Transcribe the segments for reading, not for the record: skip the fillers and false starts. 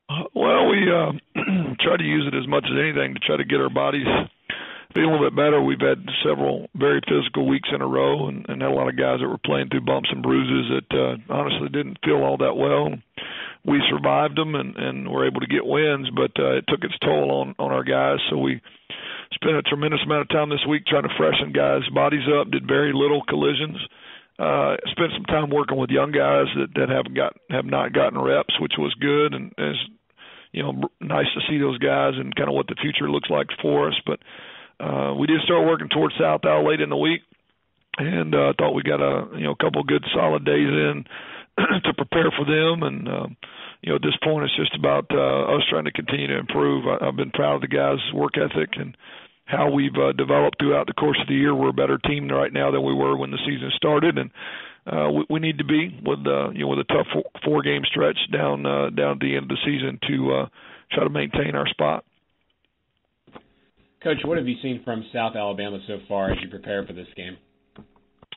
Well, we try to use it as much as anything to try to get our bodies feeling a little bit better. We've had several very physical weeks in a row, and had a lot of guys that were playing through bumps and bruises that honestly didn't feel all that well. We survived them and were able to get wins, but it took its toll on our guys. So we spent a tremendous amount of time this week trying to freshen guys' bodies up. Did very little collisions. Spent some time working with young guys that have not gotten reps, which was good, and it's nice to see those guys and kind of what the future looks like for us. But we did start working towards South Al late in the week, and thought we got a couple good solid days in to prepare for them. And at this point, it's just about us trying to continue to improve. I've been proud of the guys' work ethic and how we've developed throughout the course of the year. We're a better team right now than we were when the season started, and we need to be with with a tough four-game stretch down at the end of the season to try to maintain our spot. Coach, what have you seen from South Alabama so far as you prepare for this game?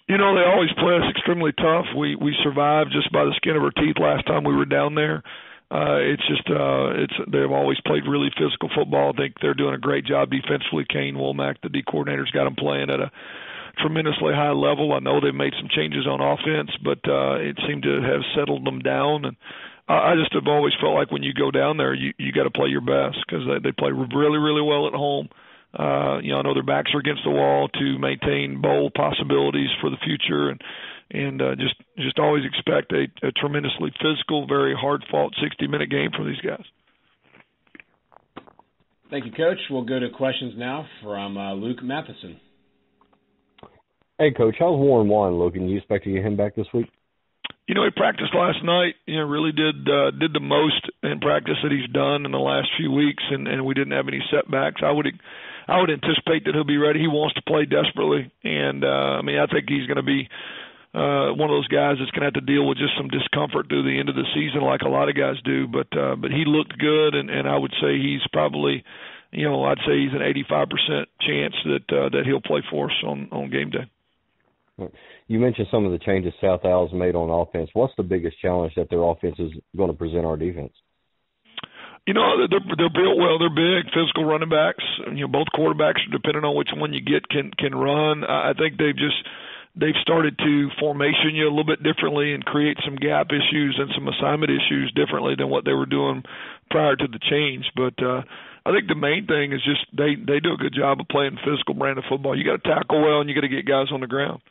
They always play us extremely tough. We survived just by the skin of our teeth last time we were down there. They've always played really physical football. I think they're doing a great job defensively. Kane Womack, the D coordinator's got them playing at a tremendously high level. I know they've made some changes on offense, but it seemed to have settled them down. And I just have always felt like when you go down there, you got to play your best because they play really, really well at home. I know their backs are against the wall to maintain bowl possibilities for the future, and just always expect a tremendously physical, very hard-fought 60-minute game for these guys. Thank you, Coach. We'll go to questions now from Luke Matheson. Hey, Coach, how's Warren Wan looking? You expect to get him back this week? He practiced last night. Really did the most in practice that he's done in the last few weeks, and we didn't have any setbacks. I would anticipate that he'll be ready. He wants to play desperately, and I think he's going to be one of those guys that's going to have to deal with just some discomfort through the end of the season, like a lot of guys do. But he looked good, and I would say he's probably, I'd say he's an 85% chance that he'll play for us on game day. You mentioned some of the changes South Al's made on offense. What's the biggest challenge that their offense is going to present our defense? They're built well. They're big, physical running backs. Both quarterbacks, depending on which one you get, can run. I think they've started to formation you a little bit differently and create some gap issues and some assignment issues differently than what they were doing prior to the change. But I think the main thing is just they do a good job of playing physical brand of football. You got to tackle well and you got to get guys on the ground.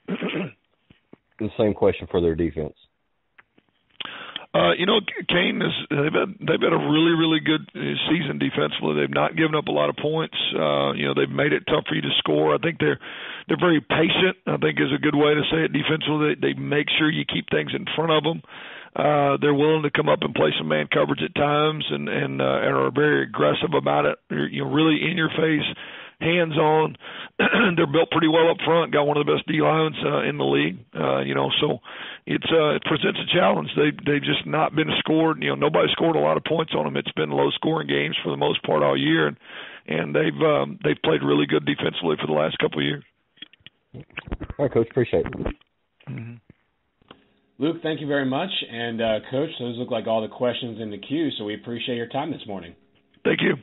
The same question for their defense. Kane they've had a really, really good season defensively. They've not given up a lot of points. They've made it tough for you to score. I think they're very patient, I think is a good way to say it defensively. They make sure you keep things in front of them. They're willing to come up and play some man coverage at times and are very aggressive about it. Really in your face, hands on. They're built pretty well up front. Got one of the best D lines in the league. So it presents a challenge. They've just not been scored. Nobody scored a lot of points on them. It's been low scoring games for the most part all year, and they've played really good defensively for the last couple of years. All right, Coach. Appreciate it. Mm-hmm. Luke, thank you very much. And, Coach, those look like all the questions in the queue, so we appreciate your time this morning. Thank you.